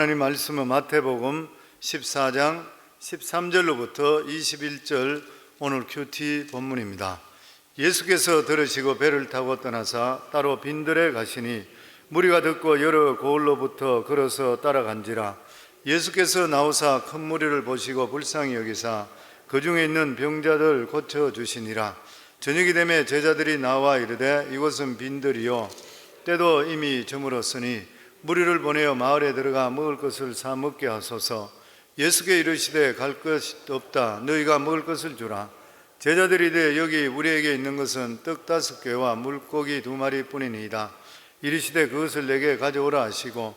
하나님 말씀은 마태복음 14장 13절로부터 21절 오늘 큐티 본문입니다. 예수께서 들으시고 배를 타고 떠나사 따로 빈들에 가시니 무리가 듣고 여러 고을로부터 걸어서 따라간지라. 예수께서 나오사 큰 무리를 보시고 불쌍히 여기사 그 중에 있는 병자들 고쳐주시니라. 저녁이 되매 제자들이 나와 이르되 이곳은 빈들이요 때도 이미 저물었으니 무리를 보내어 마을에 들어가 먹을 것을 사 먹게 하소서. 예수께 이르시되 갈 것이 없다. 너희가 먹을 것을 주라. 제자들이 이르되 여기 우리에게 있는 것은 떡 5개와 물고기 2마리 뿐이니이다. 이르시되 그것을 내게 가져오라 하시고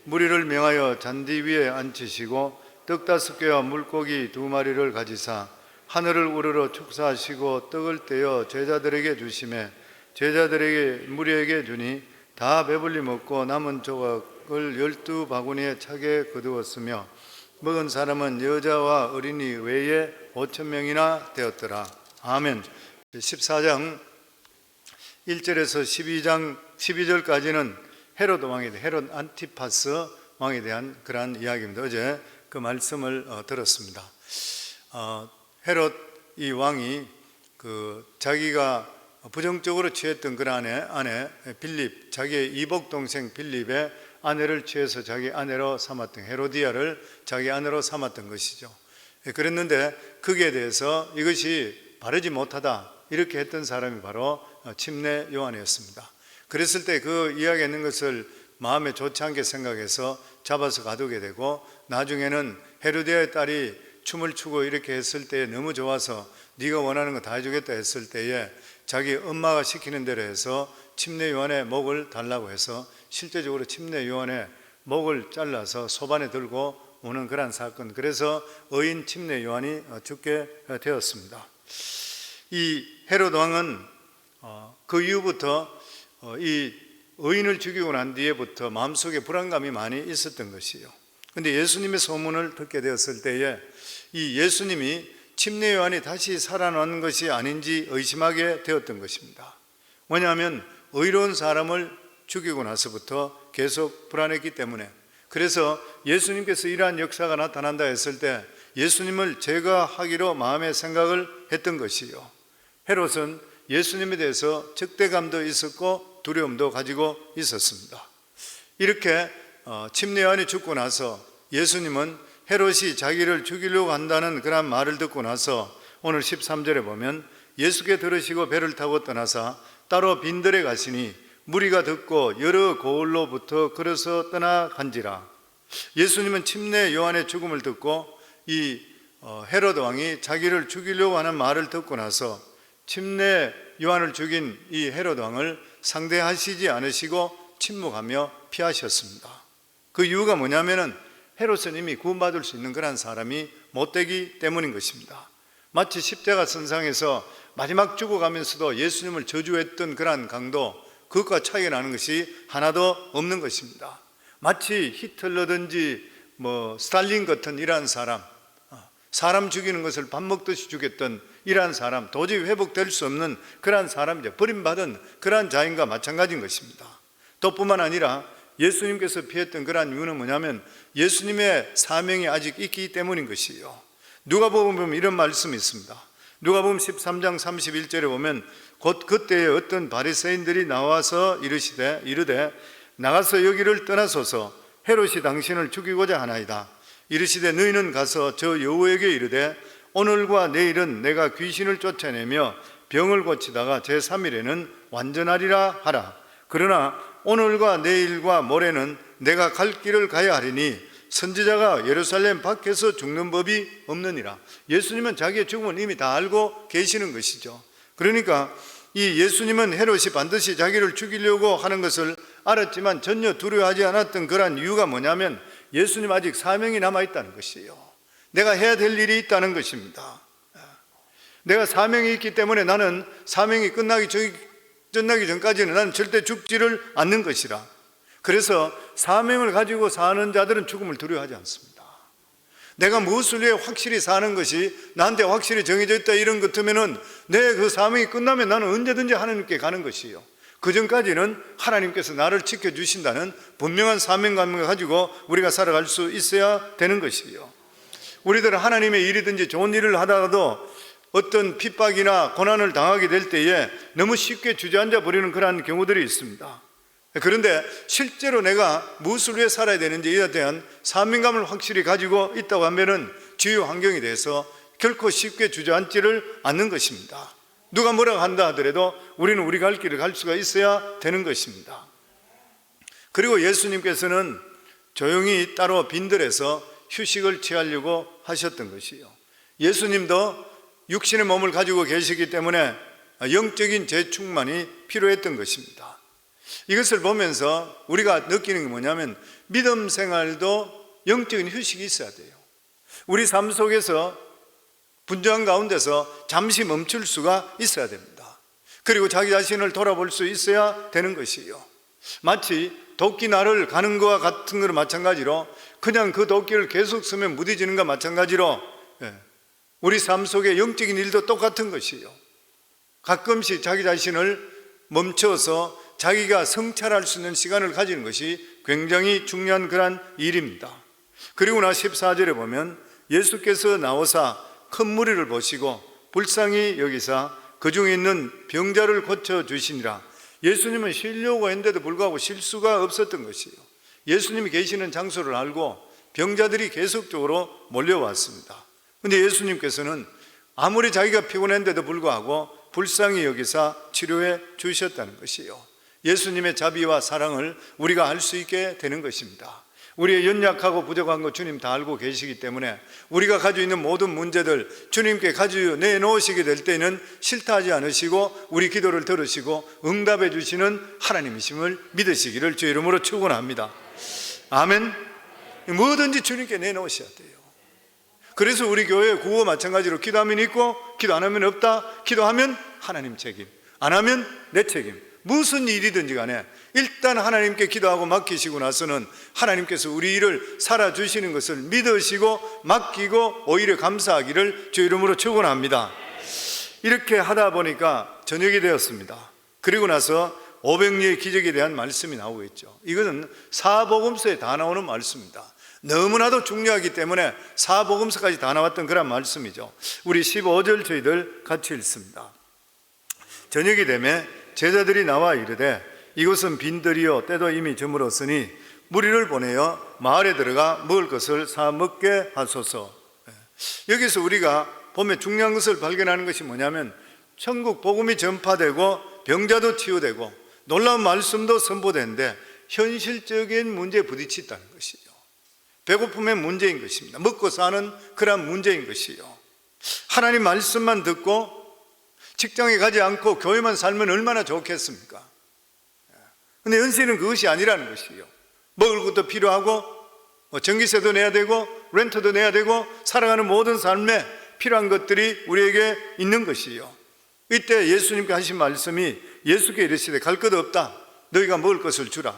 무리를 명하여 잔디 위에 앉히시고 떡 5개와 물고기 2마리를 가지사 하늘을 우러러 축사하시고 떡을 떼어 제자들에게 주시매 제자들에게 무리에게 주니 다 배불리 먹고 남은 조각을 12바구니에 차게 거두었으며 먹은 사람은 여자와 어린이 외에 5,000명이나 되었더라. 아멘. 14장 1절에서 12절까지는 헤롯 왕에 대해 헤롯 안티파스 왕에 대한 그러한 이야기입니다. 어제 그 말씀을 들었습니다. 헤롯 이 왕이 자기가 부정적으로 취했던 그 아내 빌립, 자기의 이복 동생 빌립의 아내를 취해서 자기 아내로 삼았던 헤로디아를 자기 아내로 삼았던 것이죠. 그랬는데 거기에 대해서 이것이 바르지 못하다 이렇게 했던 사람이 바로 침례 요한이었습니다. 그랬을 때 그 이야기했는 것을 마음에 좋지 않게 생각해서 잡아서 가두게 되고 나중에는 헤로디아의 딸이 춤을 추고 이렇게 했을 때 너무 좋아서 네가 원하는 거 다 해주겠다 했을 때에 자기 엄마가 시키는 대로 해서 침례 요한의 목을 달라고 해서 실제적으로 침례 요한의 목을 잘라서 소반에 들고 오는 그런 사건, 그래서 의인 침례 요한이 죽게 되었습니다. 이 헤롯 왕은 그 이후부터 이 의인을 죽이고 난 뒤에부터 마음속에 불안감이 많이 있었던 것이에요. 그런데 예수님의 소문을 듣게 되었을 때에 이 예수님이 침례 요한이 다시 살아나는 것이 아닌지 의심하게 되었던 것입니다. 왜냐하면 의로운 사람을 죽이고 나서부터 계속 불안했기 때문에. 그래서 예수님께서 이러한 역사가 나타난다 했을 때 예수님을 제거하기로 마음의 생각을 했던 것이요, 헤롯은 예수님에 대해서 적대감도 있었고 두려움도 가지고 있었습니다. 이렇게 침례 요한이 죽고 나서 예수님은 헤롯이 자기를 죽이려고 한다는 그런 말을 듣고 나서 오늘 13절에 보면 예수께 들으시고 배를 타고 떠나사 따로 빈들에 가시니 무리가 듣고 여러 고을로부터 걸어서 떠나간지라. 예수님은 침례 요한의 죽음을 듣고 이 헤롯 왕이 자기를 죽이려고 하는 말을 듣고 나서 침례 요한을 죽인 이 헤롯 왕을 상대하시지 않으시고 침묵하며 피하셨습니다. 그 이유가 뭐냐면은 헤롯은 이미 구원받을 수 있는 그런 사람이 못되기 때문인 것입니다. 마치 십자가 선상에서 마지막 죽어가면서도 예수님을 저주했던 그러한 강도, 그것과 차이가 나는 것이 하나도 없는 것입니다. 마치 히틀러든지 스탈린 같은 이러한 사람 죽이는 것을 밥 먹듯이 죽였던 이러한 사람, 도저히 회복될 수 없는 그러한 사람이죠. 버림받은 그러한 자인과 마찬가지인 것입니다. 또 뿐만 아니라 예수님께서 피했던 그러한 이유는 뭐냐면 예수님의 사명이 아직 있기 때문인 것이에요. 누가복음에 보면 이런 말씀이 있습니다. 누가복음 13장 31절에 보면 곧 그때에 어떤 바리새인들이 나와서 이르되 나가서 여기를 떠나소서. 헤롯이 당신을 죽이고자 하나이다. 이르시되 너희는 가서 저 여우에게 이르되 오늘과 내일은 내가 귀신을 쫓아내며 병을 고치다가 제3일에는 완전하리라 하라. 그러나 오늘과 내일과 모레는 내가 갈 길을 가야 하리니 선지자가 예루살렘 밖에서 죽는 법이 없느니라. 예수님은 자기의 죽음을 이미 다 알고 계시는 것이죠. 그러니까 이 예수님은 헤롯이 반드시 자기를 죽이려고 하는 것을 알았지만 전혀 두려워하지 않았던 그런 이유가 뭐냐면 예수님 아직 사명이 남아있다는 것이에요. 내가 해야 될 일이 있다는 것입니다. 내가 사명이 있기 때문에 나는 사명이 끝나기 전까지는 나는 절대 죽지를 않는 것이라. 그래서 사명을 가지고 사는 자들은 죽음을 두려워하지 않습니다. 내가 무엇을 위해 확실히 사는 것이 나한테 확실히 정해져 있다 이런 것 같으면은 내 그 사명이 끝나면 나는 언제든지 하나님께 가는 것이에요. 그 전까지는 하나님께서 나를 지켜주신다는 분명한 사명감을 가지고 우리가 살아갈 수 있어야 되는 것이요. 우리들은 하나님의 일이든지 좋은 일을 하다가도 어떤 핍박이나 고난을 당하게 될 때에 너무 쉽게 주저앉아 버리는 그러한 경우들이 있습니다. 그런데 실제로 내가 무엇을 위해 살아야 되는지에 대한 사명감을 확실히 가지고 있다고 하면은 주요 환경에 대해서 결코 쉽게 주저앉지를 않는 것입니다. 누가 뭐라고 한다 하더라도 우리는 우리 갈 길을 갈 수가 있어야 되는 것입니다. 그리고 예수님께서는 조용히 따로 빈들에서 휴식을 취하려고 하셨던 것이요. 예수님도 육신의 몸을 가지고 계시기 때문에 영적인 재충만이 필요했던 것입니다. 이것을 보면서 우리가 느끼는 게 뭐냐면 믿음 생활도 영적인 휴식이 있어야 돼요. 우리 삶 속에서 분주한 가운데서 잠시 멈출 수가 있어야 됩니다. 그리고 자기 자신을 돌아볼 수 있어야 되는 것이요. 마치 도끼 나를 가는 것과 같은 거로 마찬가지로 그냥 그 도끼를 계속 쓰면 무뎌지는 것과 마찬가지로 우리 삶 속의 영적인 일도 똑같은 것이요. 가끔씩 자기 자신을 멈춰서 자기가 성찰할 수 있는 시간을 가지는 것이 굉장히 중요한 그런 일입니다. 그리고 나 14절에 보면 예수께서 나오사 큰 무리를 보시고 불쌍히 여기사 그 중에 있는 병자를 고쳐주시니라. 예수님은 쉬려고 했는데도 불구하고 쉴 수가 없었던 것이에요. 예수님이 계시는 장소를 알고 병자들이 계속적으로 몰려왔습니다. 그런데 예수님께서는 아무리 자기가 피곤했는데도 불구하고 불쌍히 여기사 치료해 주셨다는 것이에요. 예수님의 자비와 사랑을 우리가 알 수 있게 되는 것입니다. 우리의 연약하고 부족한 거 주님 다 알고 계시기 때문에 우리가 가지고 있는 모든 문제들 주님께 가지고 내놓으시게 될 때는 싫다 하지 않으시고 우리 기도를 들으시고 응답해 주시는 하나님이심을 믿으시기를 주의 이름으로 축원합니다. 아멘. 뭐든지 주님께 내놓으셔야 돼요. 그래서 우리 교회 구호 마찬가지로 기도하면 있고 기도 안 하면 없다. 기도하면 하나님 책임, 안 하면 내 책임. 무슨 일이든지 간에 일단 하나님께 기도하고 맡기시고 나서는 하나님께서 우리 일을 살아주시는 것을 믿으시고 맡기고 오히려 감사하기를 주 이름으로 축원합니다. 이렇게 하다 보니까 저녁이 되었습니다. 그리고 나서 500리의 기적에 대한 말씀이 나오고 있죠. 이것은 사복음서에 다 나오는 말씀입니다. 너무나도 중요하기 때문에 사복음서까지 다 나왔던 그런 말씀이죠. 우리 15절 저희들 같이 읽습니다. 저녁이 되매 제자들이 나와 이르되 이곳은 빈들이요 때도 이미 저물었으니 무리를 보내어 마을에 들어가 먹을 것을 사 먹게 하소서. 여기서 우리가 보면 중요한 것을 발견하는 것이 뭐냐면 천국 복음이 전파되고 병자도 치유되고 놀라운 말씀도 선포되는데 현실적인 문제에 부딪혔다는 것이죠. 배고픔의 문제인 것입니다. 먹고 사는 그런 문제인 것이요. 하나님 말씀만 듣고 직장에 가지 않고 교회만 살면 얼마나 좋겠습니까? 근데 현실은 그것이 아니라는 것이요. 먹을 것도 필요하고 전기세도 내야 되고 렌트도 내야 되고 살아가는 모든 삶에 필요한 것들이 우리에게 있는 것이요. 이때 예수님께 하신 말씀이 예수께 이르시되 갈 것 없다. 너희가 먹을 것을 주라.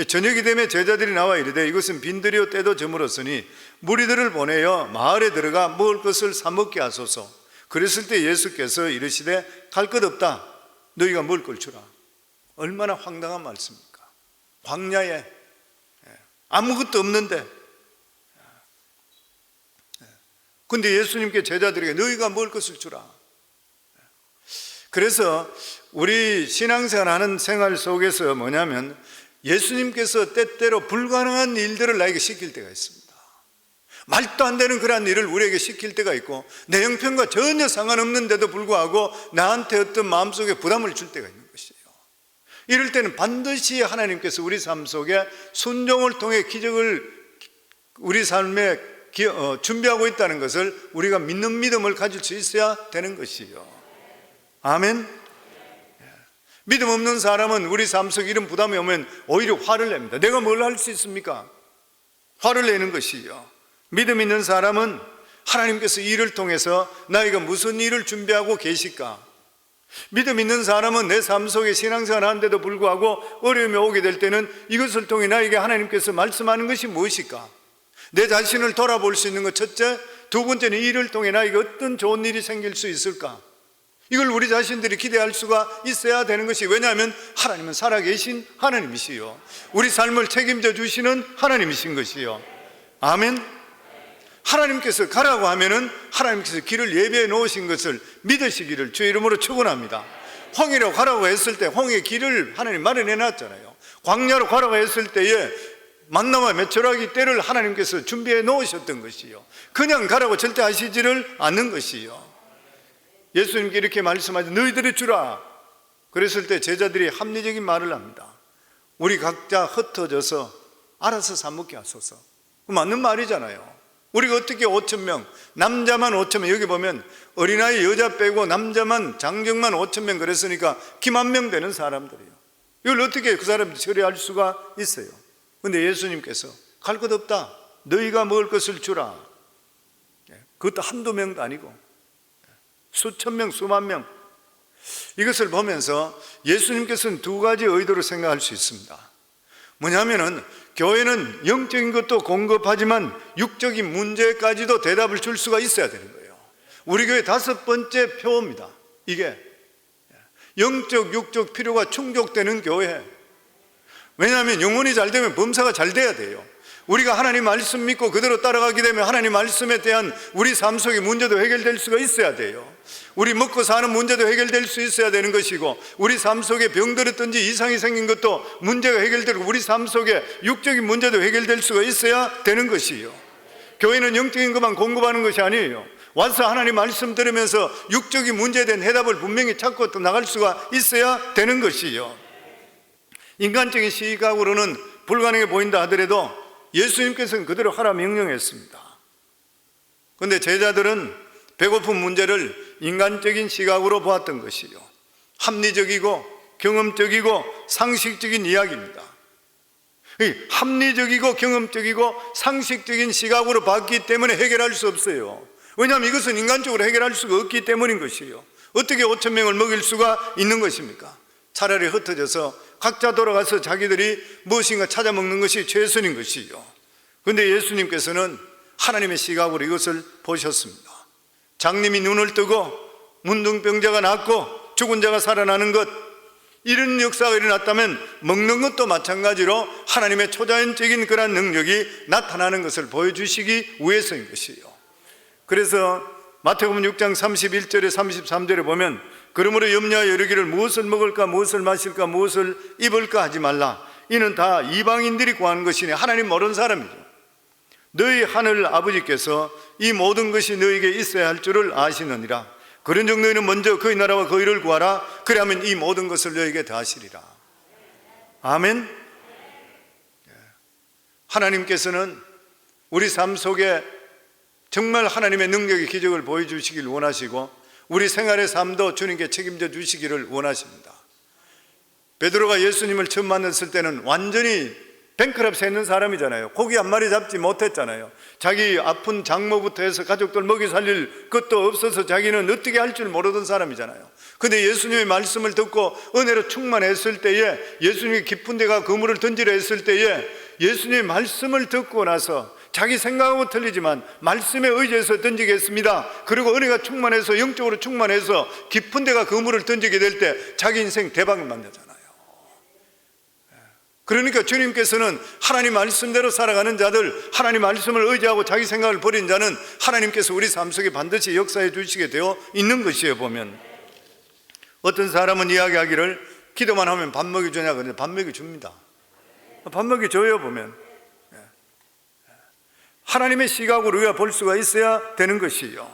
저녁이 되면 제자들이 나와 이르되 이것은 빈들이요 때도 저물었으니 무리들을 보내어 마을에 들어가 먹을 것을 사 먹게 하소서. 그랬을 때 예수께서 이르시되 갈 것 없다. 너희가 먹을 걸 주라. 얼마나 황당한 말씀입니까? 광야에 아무것도 없는데 근데 예수님께 제자들에게 너희가 먹을 것을 주라. 그래서 우리 신앙생활하는 생활 속에서 뭐냐면 예수님께서 때때로 불가능한 일들을 나에게 시킬 때가 있습니다. 말도 안 되는 그런 일을 우리에게 시킬 때가 있고 내 형편과 전혀 상관없는데도 불구하고 나한테 어떤 마음속에 부담을 줄 때가 있는 것이에요. 이럴 때는 반드시 하나님께서 우리 삶 속에 순종을 통해 기적을 우리 삶에 준비하고 있다는 것을 우리가 믿는 믿음을 가질 수 있어야 되는 것이에요. 아멘. 믿음 없는 사람은 우리 삶 속에 이런 부담이 오면 오히려 화를 냅니다. 내가 뭘 할 수 있습니까? 화를 내는 것이요. 믿음 있는 사람은 하나님께서 이 일을 통해서 나에게 무슨 일을 준비하고 계실까? 믿음 있는 사람은 내 삶 속에 신앙생활 하는데도 불구하고 어려움이 오게 될 때는 이것을 통해 나에게 하나님께서 말씀하는 것이 무엇일까? 내 자신을 돌아볼 수 있는 것 첫째, 두 번째는 이 일을 통해 나에게 어떤 좋은 일이 생길 수 있을까? 이걸 우리 자신들이 기대할 수가 있어야 되는 것이, 왜냐하면 하나님은 살아계신 하나님이시요, 우리 삶을 책임져 주시는 하나님이신 것이요. 아멘. 하나님께서 가라고 하면은 하나님께서 길을 예비해 놓으신 것을 믿으시기를 주의 이름으로 축원합니다. 홍해로 가라고 했을 때 홍해 길을 하나님 마련해 놨잖아요. 광야로 가라고 했을 때에 만나와 메추라기 때를 하나님께서 준비해 놓으셨던 것이요, 그냥 가라고 절대 하시지를 않는 것이요. 예수님께 이렇게 말씀하죠. 너희들이 주라. 그랬을 때 제자들이 합리적인 말을 합니다. 우리 각자 흩어져서 알아서 사 먹게 하소서. 맞는 말이잖아요. 우리가 어떻게 5,000명, 남자만 5,000명, 여기 보면 어린아이 여자 빼고 남자만 장정만 5,000명 그랬으니까 기만 명 되는 사람들이에요. 이걸 어떻게 그 사람들이 처리할 수가 있어요? 근데 예수님께서 갈 것 없다, 너희가 먹을 것을 주라. 그것도 한두 명도 아니고 수천 명, 수만 명. 이것을 보면서 예수님께서는 두 가지 의도로 생각할 수 있습니다. 뭐냐면은 교회는 영적인 것도 공급하지만 육적인 문제까지도 대답을 줄 수가 있어야 되는 거예요. 우리 교회 5번째 표입니다. 이게 영적, 육적 필요가 충족되는 교회. 왜냐하면 영혼이 잘 되면 범사가 잘 돼야 돼요. 우리가 하나님 말씀 믿고 그대로 따라가게 되면 하나님 말씀에 대한 우리 삶 속의 문제도 해결될 수가 있어야 돼요. 우리 먹고 사는 문제도 해결될 수 있어야 되는 것이고, 우리 삶 속에 병들었든지 이상이 생긴 것도 문제가 해결되고, 우리 삶 속에 육적인 문제도 해결될 수가 있어야 되는 것이요. 교회는 영적인 것만 공급하는 것이 아니에요. 와서 하나님 말씀 들으면서 육적인 문제에 대한 해답을 분명히 찾고 또 나갈 수가 있어야 되는 것이요. 인간적인 시각으로는 불가능해 보인다 하더라도 예수님께서는 그대로 하라 명령했습니다. 그런데 제자들은 배고픈 문제를 인간적인 시각으로 보았던 것이요, 합리적이고 경험적이고 상식적인 이야기입니다. 합리적이고 경험적이고 상식적인 시각으로 봤기 때문에 해결할 수 없어요. 왜냐하면 이것은 인간적으로 해결할 수가 없기 때문인 것이요. 어떻게 5,000명을 먹일 수가 있는 것입니까? 차라리 흩어져서 각자 돌아가서 자기들이 무엇인가 찾아 먹는 것이 최선인 것이요. 그런데 예수님께서는 하나님의 시각으로 이것을 보셨습니다. 장님이 눈을 뜨고 문둥병자가 낫고 죽은 자가 살아나는 것, 이런 역사가 일어났다면 먹는 것도 마찬가지로 하나님의 초자연적인 그런 능력이 나타나는 것을 보여주시기 위해서인 것이요. 그래서 마태복음 6장 31절에 33절에 보면, 그러므로 염려하여 이르기를 무엇을 먹을까 무엇을 마실까 무엇을 입을까 하지 말라. 이는 다 이방인들이 구하는 것이니 하나님 모르는 사람이죠. 너희 하늘 아버지께서 이 모든 것이 너희에게 있어야 할 줄을 아시느니라. 그런즉 너희는 먼저 그의 나라와 그의 의를 구하라. 그리하면 이 모든 것을 너희에게 더하시리라. 아멘. 하나님께서는 우리 삶 속에 정말 하나님의 능력의 기적을 보여주시길 원하시고, 우리 생활의 삶도 주님께 책임져 주시기를 원하십니다. 베드로가 예수님을 처음 만났을 때는 완전히 뱅크럽스에 있는 사람이잖아요. 고기 한 마리 잡지 못했잖아요. 자기 아픈 장모부터 해서 가족들 먹이 살릴 것도 없어서 자기는 어떻게 할 줄 모르던 사람이잖아요. 근데 예수님의 말씀을 듣고 은혜로 충만했을 때에, 예수님이 깊은 데가 그물을 던지려 했을 때에 예수님의 말씀을 듣고 나서 자기 생각하고 틀리지만 말씀에 의지해서 던지겠습니다. 그리고 은혜가 충만해서, 영적으로 충만해서 깊은 데가 그물을 던지게 될 때 자기 인생 대박을 만나잖아요. 그러니까 주님께서는 하나님 말씀대로 살아가는 자들, 하나님 말씀을 의지하고 자기 생각을 버린 자는 하나님께서 우리 삶 속에 반드시 역사해 주시게 되어 있는 것이에요. 보면 어떤 사람은 이야기하기를 기도만 하면 밥 먹여주냐 그러는데 밥 먹여줍니다. 밥 먹여줘요. 보면 하나님의 시각으로 우리가 볼 수가 있어야 되는 것이에요.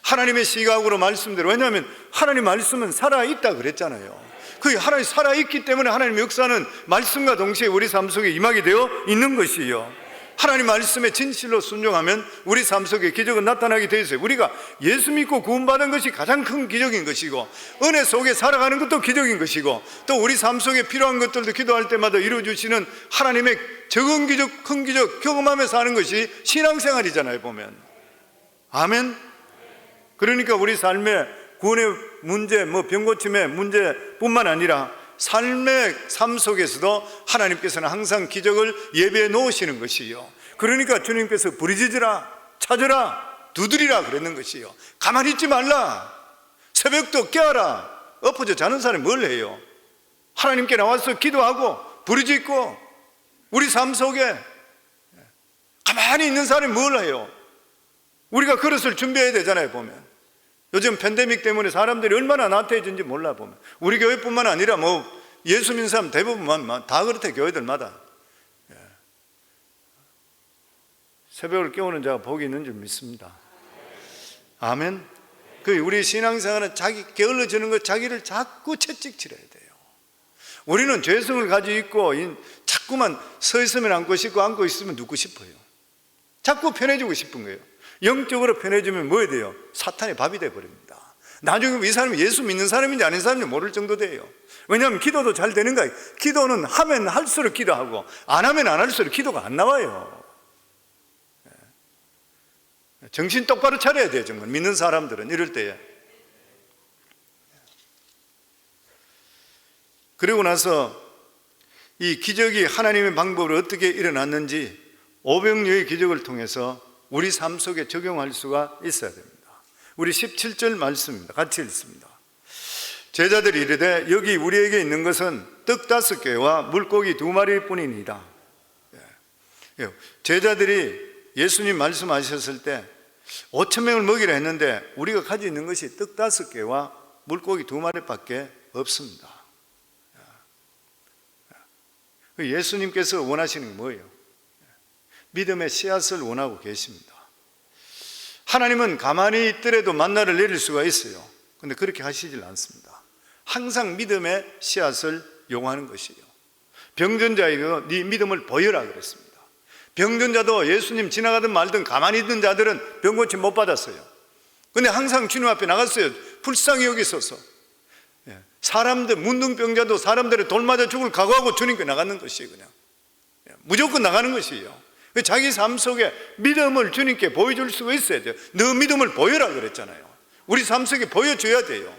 하나님의 시각으로 말씀대로. 왜냐하면 하나님 말씀은 살아있다 그랬잖아요. 그 하나님 살아있기 때문에 하나님의 역사는 말씀과 동시에 우리 삶 속에 임하게 되어 있는 것이에요. 하나님 말씀에 진실로 순종하면 우리 삶 속에 기적은 나타나게 되어 있어요. 우리가 예수 믿고 구원받은 것이 가장 큰 기적인 것이고, 은혜 속에 살아가는 것도 기적인 것이고, 또 우리 삶 속에 필요한 것들도 기도할 때마다 이루어주시는 하나님의 적은 기적, 큰 기적 경험하며 사는 것이 신앙생활이잖아요. 보면 아멘. 그러니까 우리 삶의 구원의 문제, 병고침의 문제뿐만 아니라 삶의 삶 속에서도 하나님께서는 항상 기적을 예배해 놓으시는 것이요. 그러니까 주님께서 부르짖으라, 찾으라, 두드리라 그랬는 것이요. 가만히 있지 말라. 새벽도 깨어라. 엎어져 자는 사람이 뭘 해요? 하나님께 나와서 기도하고 부르짖고 우리 삶 속에 가만히 있는 사람이 뭘 해요? 우리가 그릇을 준비해야 되잖아요. 보면 요즘 팬데믹 때문에 사람들이 얼마나 나태해진지 몰라. 보면 우리 교회뿐만 아니라 예수 믿는 사람 대부분만 다 그렇대. 교회들마다 새벽을 깨우는 자가 복이 있는 줄 믿습니다. 아멘. 우리 신앙생활은 자기 게을러지는 것, 자기를 자꾸 채찍질해야 돼요. 우리는 죄성을 가지고 있고 자꾸만 서 있으면 앉고 싶고 앉고 있으면 눕고 싶어요. 자꾸 편해지고 싶은 거예요. 영적으로 편해지면 뭐 해야 돼요? 사탄의 밥이 돼버립니다. 나중에 이 사람이 예수 믿는 사람인지 아닌 사람인지 모를 정도 돼요. 왜냐하면 기도도 잘 되는 거예요. 기도는 하면 할수록 기도하고 안 하면 안 할수록 기도가 안 나와요. 정신 똑바로 차려야 돼요. 정말 믿는 사람들은 이럴 때에. 그리고 나서 이 기적이 하나님의 방법으로 어떻게 일어났는지 오병이어의 기적을 통해서 우리 삶 속에 적용할 수가 있어야 됩니다. 우리 17절 말씀입니다. 같이 읽습니다. 제자들이 이르되 여기 우리에게 있는 것은 떡 5개와 물고기 2마리 뿐이니이다. 제자들이 예수님 말씀하셨을 때 5,000명을 먹이라 했는데 우리가 가지고 있는 것이 떡 5개와 물고기 2마리밖에 없습니다. 예수님께서 원하시는 게 뭐예요? 믿음의 씨앗을 원하고 계십니다. 하나님은 가만히 있더라도 만나를 내릴 수가 있어요. 그런데 그렇게 하시질 않습니다. 항상 믿음의 씨앗을 요구하는 것이에요. 병든 자에게 네 믿음을 보여라 그랬습니다. 병든 자도 예수님 지나가든 말든 가만히 있는 자들은 병 고침 못 받았어요. 근데 항상 주님 앞에 나갔어요. 불쌍히 여기소서. 사람들, 문둥병자도 사람들의 돌 맞아 죽을 각오하고 주님께 나가는 것이에요. 그냥 무조건 나가는 것이에요. 자기 삶 속에 믿음을 주님께 보여줄 수가 있어야 돼요. 너 믿음을 보여라 그랬잖아요. 우리 삶 속에 보여줘야 돼요.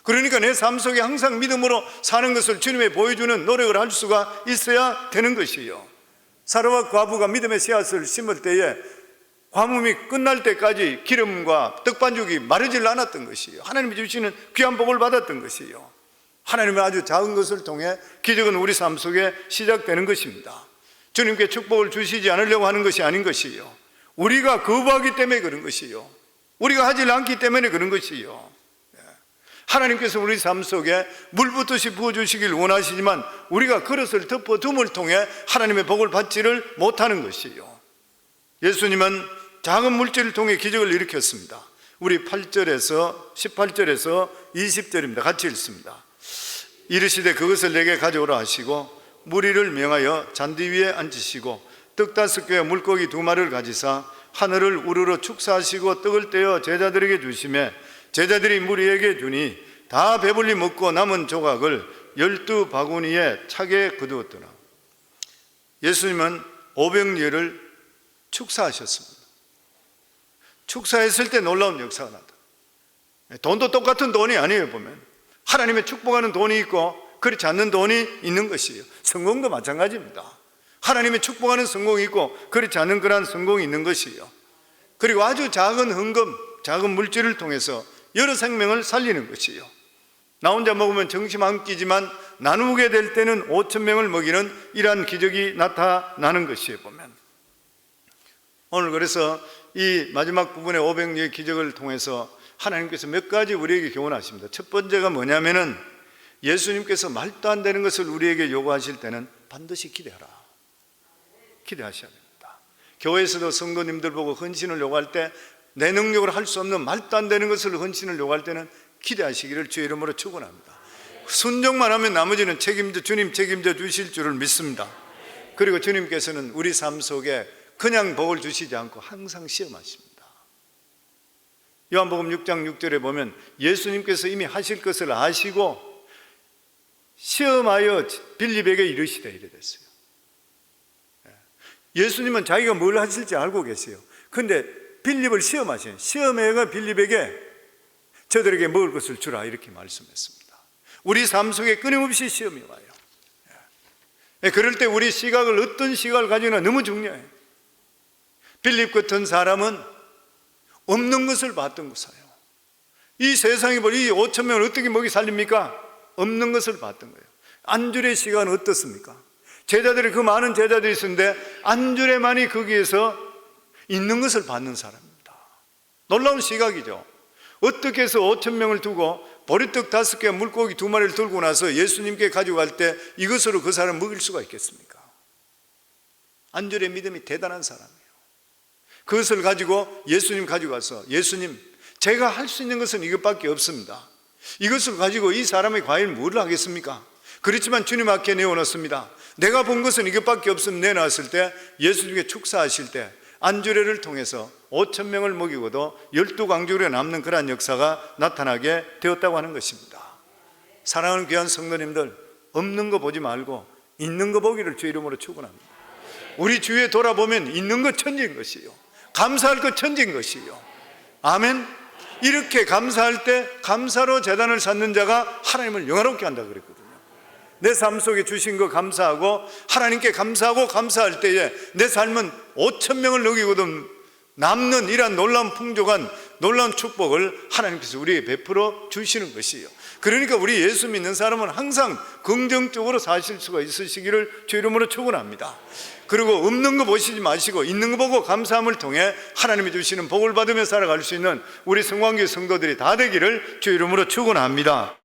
그러니까 내 삶 속에 항상 믿음으로 사는 것을 주님에 보여주는 노력을 할 수가 있어야 되는 것이에요. 사르와 과부가 믿음의 씨앗을 심을 때에 과묵이 끝날 때까지 기름과 떡반죽이 마르질 않았던 것이에요. 하나님이 주시는 귀한 복을 받았던 것이에요. 하나님의 아주 작은 것을 통해 기적은 우리 삶 속에 시작되는 것입니다. 주님께 축복을 주시지 않으려고 하는 것이 아닌 것이에요. 우리가 거부하기 때문에 그런 것이에요. 우리가 하지 않기 때문에 그런 것이에요. 하나님께서 우리 삶 속에 물붓듯이 부어주시길 원하시지만 우리가 그릇을 덮어둠을 통해 하나님의 복을 받지를 못하는 것이에요. 예수님은 작은 물질을 통해 기적을 일으켰습니다. 우리 8절에서 18절에서 20절입니다. 같이 읽습니다. 이르시되 그것을 내게 가져오라 하시고 무리를 명하여 잔디 위에 앉으시고 떡 5개와 물고기 2마리를 가지사 하늘을 우러러 축사하시고 떡을 떼어 제자들에게 주시매 제자들이 무리에게 주니 다 배불리 먹고 남은 조각을 12바구니에 차게 거두었더라. 예수님은 오병이어를 축사하셨습니다. 축사했을 때 놀라운 역사가 나타납니다. 돈도 똑같은 돈이 아니에요. 보면 하나님의 축복하는 돈이 있고 그렇지 않는 돈이 있는 것이에요. 성공도 마찬가지입니다. 하나님의 축복하는 성공이 있고 그렇지 않은 그러한 성공이 있는 것이에요. 그리고 아주 작은 헌금, 작은 물질을 통해서 여러 생명을 살리는 것이에요. 나 혼자 먹으면 정신 안 끼지만 나누게 될 때는 5,000명을 먹이는 이러한 기적이 나타나는 것이에요. 보면 오늘 그래서 이 마지막 부분의 오병이어의 기적을 통해서 하나님께서 몇 가지 우리에게 교훈하십니다. 첫 번째가 뭐냐면은 예수님께서 말도 안 되는 것을 우리에게 요구하실 때는 반드시 기대하라. 기대하셔야 됩니다. 교회에서도 성도님들 보고 헌신을 요구할 때 내 능력으로 할 수 없는 말도 안 되는 것을 헌신을 요구할 때는 기대하시기를 주의 이름으로 축원합니다. 순종만 하면 나머지는 주님 책임져 주실 줄을 믿습니다. 그리고 주님께서는 우리 삶 속에 그냥 복을 주시지 않고 항상 시험하십니다. 요한복음 6장 6절에 보면 예수님께서 이미 하실 것을 아시고 시험하여 빌립에게 이르시되 이래 됐어요. 예수님은 자기가 뭘 하실지 알고 계세요. 그런데 빌립을 시험하신 시험해가 빌립에게 저들에게 먹을 것을 주라 이렇게 말씀했습니다. 우리 삶 속에 끊임없이 시험이 와요. 그럴 때 우리 시각을 어떤 시각을 가지나 너무 중요해요. 빌립 같은 사람은 없는 것을 봤던 것이에요. 이 세상에 이 5천 명을 어떻게 먹이 살립니까? 없는 것을 봤던 거예요. 안주의 시간은 어떻습니까? 제자들이, 그 많은 제자들이 있었는데 안주레만이 거기에서 있는 것을 받는 사람입니다. 놀라운 시각이죠. 어떻게 해서 5천 명을 두고 보리떡 5개, 물고기 2마리를 들고 나서 예수님께 가져갈 때 이것으로 그 사람을 먹일 수가 있겠습니까? 안주의 믿음이 대단한 사람이에요. 그것을 가지고 예수님 가져가서, 예수님, 제가 할 수 있는 것은 이것밖에 없습니다. 이것을 가지고 이 사람이 과연 뭘 하겠습니까? 그렇지만 주님 앞에 내어놓습니다. 내가 본 것은 이것밖에 없으면 내놨을 때 예수님께 축사하실 때 안주례를 통해서 5천 명을 먹이고도 12강주로 남는 그러한 역사가 나타나게 되었다고 하는 것입니다. 사랑하는 귀한 성도님들, 없는 거 보지 말고 있는 거 보기를 주 이름으로 축원합니다. 우리 주위에 돌아보면 있는 것 천지인 것이요, 감사할 것 천지인 것이요. 아멘. 이렇게 감사할 때 감사로 제단을 쌓는 자가 하나님을 영화롭게 한다 그랬거든요. 내 삶 속에 주신 거 감사하고 하나님께 감사하고 감사할 때에 내 삶은 5천 명을 먹이거든 남는 이러한 놀라운 풍족한 놀라운 축복을 하나님께서 우리에게 베풀어 주시는 것이에요. 그러니까 우리 예수 믿는 사람은 항상 긍정적으로 사실 수가 있으시기를 주 이름으로 축원합니다. 그리고 없는 거 보시지 마시고 있는 거 보고 감사함을 통해 하나님이 주시는 복을 받으며 살아갈 수 있는 우리 성광교회 성도들이 다 되기를 주 이름으로 축원합니다.